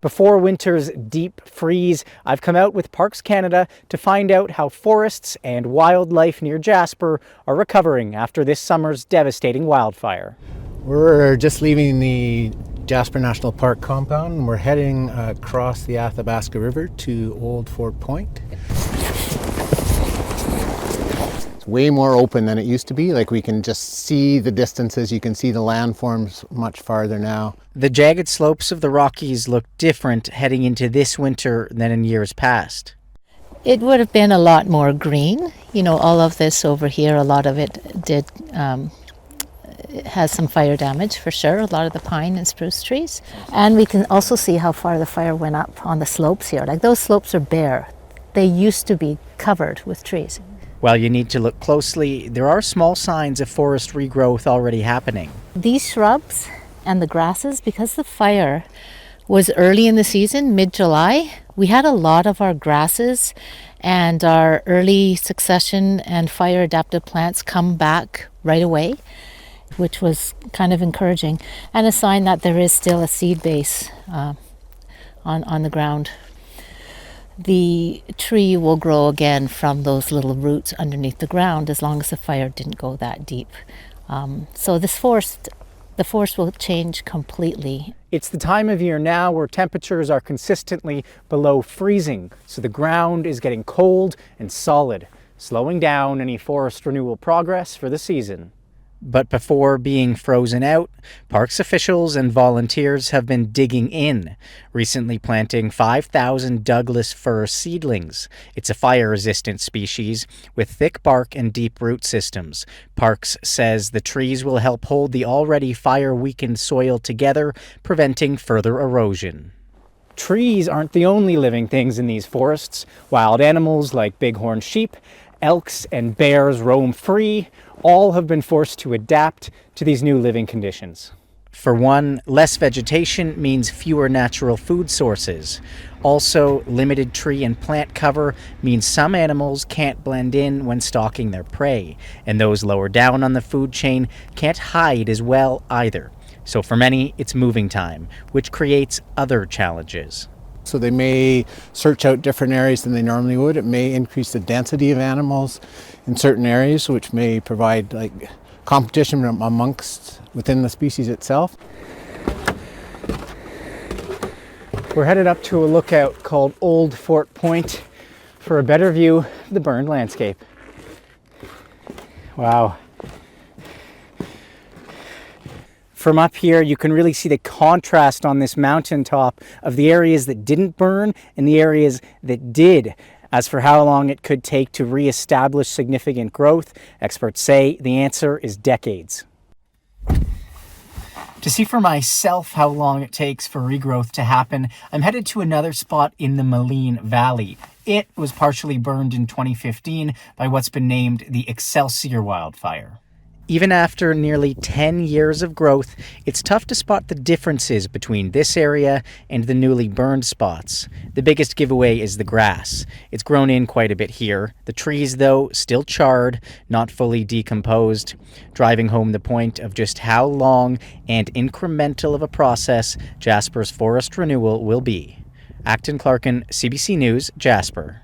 Before winter's deep freeze, I've come out with Parks Canada to find out how forests and wildlife near Jasper are recovering after this summer's devastating wildfire. We're just leaving the Jasper National Park compound and we're heading across the Athabasca River to Old Fort Point. It's way more open than it used to be. Like, we can just see the distances, you can see the landforms much farther now. The jagged slopes of the Rockies look different heading into this winter than in years past. It would have been a lot more green. You know, all of this over here, a lot of it has some fire damage for sure, a lot of the pine and spruce trees. And we can also see how far the fire went up on the slopes here. Like, those slopes are bare. They used to be covered with trees. While you need to look closely, there are small signs of forest regrowth already happening. These shrubs and the grasses, because the fire was early in the season, mid-July, we had a lot of our grasses and our early succession and fire adapted plants come back right away, which was kind of encouraging, and a sign that there is still a seed base on the ground. The tree will grow again from those little roots underneath the ground as long as the fire didn't go that deep. So the forest will change completely. It's the time of year now where temperatures are consistently below freezing, so the ground is getting cold and solid, slowing down any forest renewal progress for the season. But before being frozen out, parks officials and volunteers have been digging in, recently planting 5,000 Douglas fir seedlings. It's a fire-resistant species with thick bark and deep root systems. Parks says the trees will help hold the already fire-weakened soil together, preventing further erosion. Trees aren't the only living things in these forests. Wild animals like bighorn sheep, elks, and bears roam free. All have been forced to adapt to these new living conditions. For one, less vegetation means fewer natural food sources. Also, limited tree and plant cover means some animals can't blend in when stalking their prey, and those lower down on the food chain can't hide as well either. So for many, it's moving time, which creates other challenges. So they may search out different areas than they normally would. It may increase the density of animals in certain areas, which may provide competition amongst within the species itself. We're headed up to a lookout called Old Fort Point for a better view of the burned landscape. Wow. From up here, you can really see the contrast on this mountaintop of the areas that didn't burn and the areas that did. As for how long it could take to reestablish significant growth, experts say the answer is decades. To see for myself how long it takes for regrowth to happen, I'm headed to another spot in the Moline Valley. It was partially burned in 2015 by what's been named the Excelsior wildfire. Even after nearly 10 years of growth, it's tough to spot the differences between this area and the newly burned spots. The biggest giveaway is the grass. It's grown in quite a bit here. The trees, though, still charred, not fully decomposed, driving home the point of just how long and incremental of a process Jasper's forest renewal will be. Acton Clarkin, CBC News, Jasper.